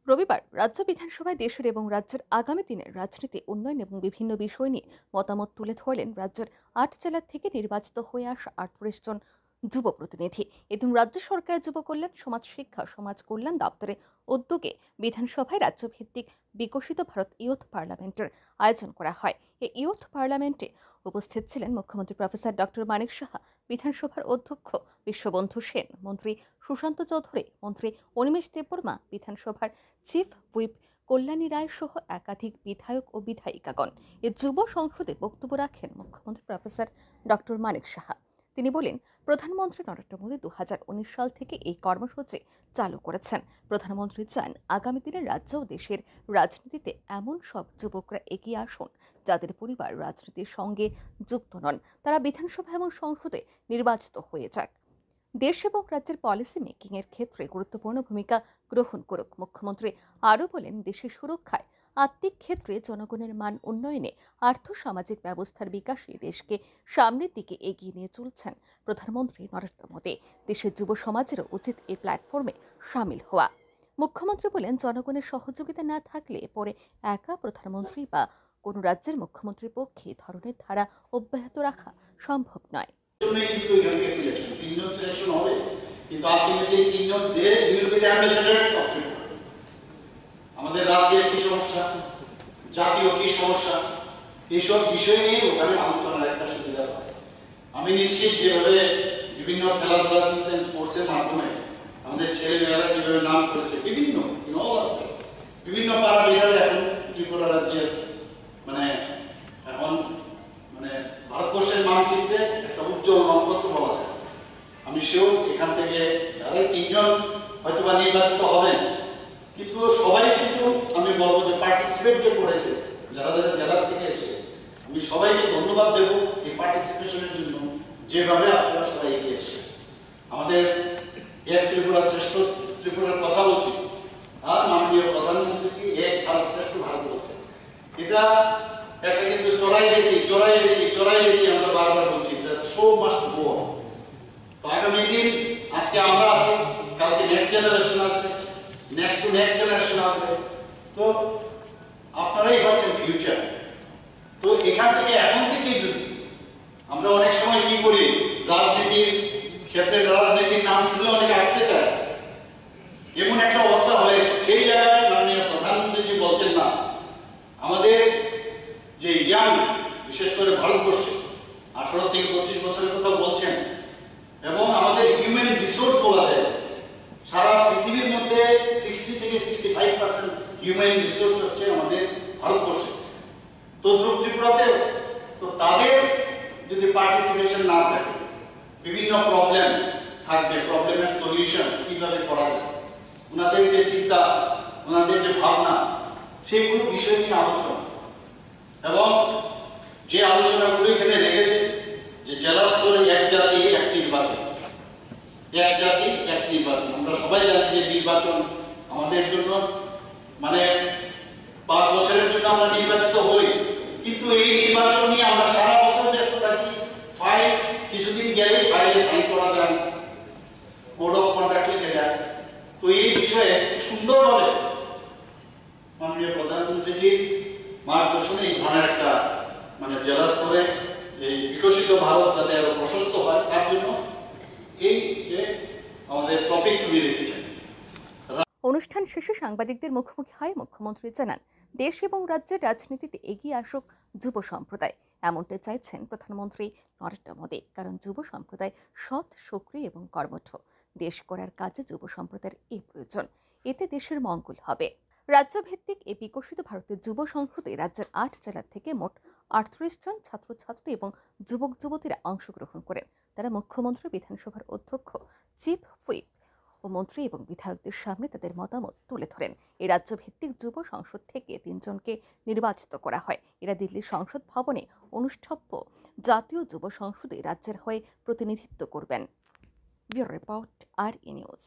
রবিবার রাজ্য বিধানসভায় দেশের এবং রাজ্যের আগামী দিনের রাজনীতি, উন্নয়ন এবং বিভিন্ন বিষয় নিয়ে মতামত তুলে ধরলেন রাজ্যের ৮ জেলা থেকে নির্বাচিত হয়ে আসা ৩৮ জন যুব প্রতিনিধি। এদিন রাজ্য সরকারের যুব কল্যাণ, সমাজ শিক্ষা, সমাজ কল্যাণ দপ্তরের উদ্যোগে বিধানসভায় রাজ্যভিত্তিক বিকশিত ভারত ইয়ুথ পার্লামেন্টের আয়োজন করা হয়। এই ইয়ুথ পার্লামেন্টে উপস্থিত ছিলেন মুখ্যমন্ত্রী প্রফেসর ডক্টর মানিক সাহা, বিধানসভার অধ্যক্ষ বিশ্ববন্ধু সেন, মন্ত্রী সুশান্ত চৌধুরী, মন্ত্রী অনিমেষ দেববর্মা, বিধানসভার চিফ হুইপ কল্যাণী রায় সহ একাধিক বিধায়ক ও বিধায়িকাগণ। এ যুব সংসদে বক্তব্য রাখেন মুখ্যমন্ত্রী প্রফেসর ডক্টর মানিক সাহা। তিনি বলেন, প্রধানমন্ত্রী নরেন্দ্র মোদী 2019 সাল থেকে এই কর্মসূচি চালু করেছেন। প্রধানমন্ত্রী চান আগামী দিনে রাজ্য ও দেশের রাজনীতিতে এমন সব যুবকরা এগিয়ে আসুন যাদের পরিবার রাজনীতির সঙ্গে যুক্ত নন, তারা বিধানসভা এবং সংসদে নির্বাচিত হয়ে যাক। দেশ এবং রাজ্যের পলিসি মেকিং এর ক্ষেত্রে গুরুত্বপূর্ণ ভূমিকা গ্রহণ করুক। মুখ্যমন্ত্রী আরও বলেন, দেশের সুরক্ষায়, আত্মিক ক্ষেত্রে, জনগণের মান উন্নয়নে, আর্থ-সামাজিক ব্যবস্থার বিকাশে দেশকে সামনের দিকে এগিয়ে নিয়ে চলছেন প্রধানমন্ত্রী নরেন্দ্র মোদী। দেশের যুব সমাজেরও উচিত এই প্ল্যাটফর্মে সামিল হওয়া। মুখ্যমন্ত্রী বলেন, জনগণের সহযোগিতা না থাকলে পরে একা প্রধানমন্ত্রী বা কোনো রাজ্যের মুখ্যমন্ত্রীর পক্ষে ধরনের ধারা অব্যাহত রাখা সম্ভব নয়। জন্যই কিন্তু এখানে সিলেকশন, তিনজন সিলেকশন হবে, কিন্তু আলটিমেটলি তিনজন they will be the ambassadors of Tripura. আমাদের রাজ্যের কি সমস্যা, জাতীয় কি সমস্যা, এইসব বিষয় নিয়ে ওখানে আলোচনার একটা সুবিধা হয়। আমি নিশ্চিত যেভাবে বিভিন্ন খেলাধুলা কিন্তু স্পোর্টসের মাধ্যমে আমাদের ছেলেমেয়েরা যেভাবে নাম করেছে বিভিন্ন বিভিন্ন প্যারামিটারে এখন ত্রিপুরা রাজ্যের মানে এখন মানে ভারতবর্ষের মানচিত্রে একটা উজ্জ্বল নক্ষত্র বলা যায়। আমি সেও এখান থেকে যারা তিনজন হয়তো বা নির্বাচিত হবেন, কিন্তু সবাই কিন্তু আমি বলবো যে পার্টিসিপেট যে করেছে, যারা যারা জেলার থেকে এসে, আমি সবাইকে ধন্যবাদ দেব এই পার্টিসিপেশনের জন্য, যেভাবে আপনারা সবাই এগিয়ে এসে আমাদের এক ত্রিপুরা শ্রেষ্ঠ ত্রিপুরার কথা বলছি, আর মাননীয় প্রধানমন্ত্রী এক ভারত শ্রেষ্ঠ ভারত বলছে। এটা একটা কিন্তু চড়াই বেটি আমরা বারবার বলছি, শো মাস্ট গো অন। তো আগামী দিন আজকে আমরা আছি, কালকে নেক্সট জেনারেশন আসবে, নেক্সট টু নেক্সট জেনারেশন আসবে। তো আপনারাই হচ্ছেন ফিউচার। তো এখান থেকে এখন থেকেই যদি আমরা অনেক সময় কি করি, রাজনীতির ক্ষেত্রে রাজনীতির নাম শুনলে অনেকে আসতে চায়, এমন একটা অবস্থা হয়েছে। সেই জায়গায় মাননীয় প্রধানমন্ত্রী জি বলছেন না, আমাদের যে ইয়াং, বিশেষ করে ভারতবর্ষে 18 থেকে 25 বছরের কথা বলছেন, এবং আমাদের হিউম্যান রিসোর্স বলা যায় সারা পৃথিবীর মধ্যে 60 থেকে 65% হিউম্যান রিসোর্স হচ্ছে আমাদের ভারতবর্ষে, তদ্রুপ ত্রিপুরাতেও। তো তাদের যদি পার্টিসিপেশন না থাকে, বিভিন্ন প্রবলেম থাকবে, প্রবলেমের সলিউশন কিভাবে করা যায়, ওনাদের যে চিন্তা, ওনাদের যে ভাবনা, সেইগুলো বিষয় নিয়ে আলোচনা, এবং যে আলোচনাগুলো এখানে রেখেছে যে জেলা স্তরে এক জাতি এক নির্বাচন, এক জাতি এক নির্বাচন। আমরা সবাই জানি যে নির্বাচন আমাদের জন্য মানে 5 বছরের জন্য আমরা নির্বাচিত হই, কিন্তু এই নির্বাচন নিয়ে আমরা সারা বছর ব্যস্ত থাকি। ফাইল কিছুদিন গেলেই ফাইলে সাইন করা যায়, কোড অফ কন্ডাক্ট লিখে যায়। তো এই বিষয়ে সুন্দরভাবে মাননীয় প্রধানমন্ত্রীজির মার্গদর্শনে এই ধরনের একটা মানে জেলা স্তরে এই বিকশিত ভারত যাতে আরো প্রশস্ত হয়, তার জন্য এই যে আমাদের টপিকস উনি রেখেছেন। অনুষ্ঠান শেষে সাংবাদিকদের মুখোমুখি হয় মুখ্যমন্ত্রী জানান, দেশ এবং রাজ্যের রাজনীতিতে এগিয়ে আসুক যুব সম্প্রদায়। এমনটা চাইছেন প্রধানমন্ত্রী নরেন্দ্র মোদী, কারণ যুব সম্প্রদায় সৎ, সক্রিয় এবং কর্মঠ। দেশ গড়ার কাজে যুব সম্প্রদায়ের এই প্রয়োজন, এতে দেশের মঙ্গল হবে। রাজ্যভিত্তিক এই বিকশিত ভারতের যুব সংসদে রাজ্যের 8 জেলা থেকে মোট 38 জন ছাত্রছাত্রী এবং যুবক যুবতীরা অংশগ্রহণ করেন। তারা মুখ্যমন্ত্রী, বিধানসভার অধ্যক্ষ, চিফ হুইপ ও মন্ত্রী এবং বিধায়কদের সামনে তাদের মতামত তুলে ধরেন। এই রাজ্যভিত্তিক যুব সংসদ থেকে 3 জনকে নির্বাচিত করা হয়। এরা দিল্লির সংসদ ভবনে অনুষ্ঠেয় জাতীয় যুব সংসদে রাজ্যের হয়ে প্রতিনিধিত্ব করবেন। ব্যুরো রিপোর্ট, আর ই নিউজ।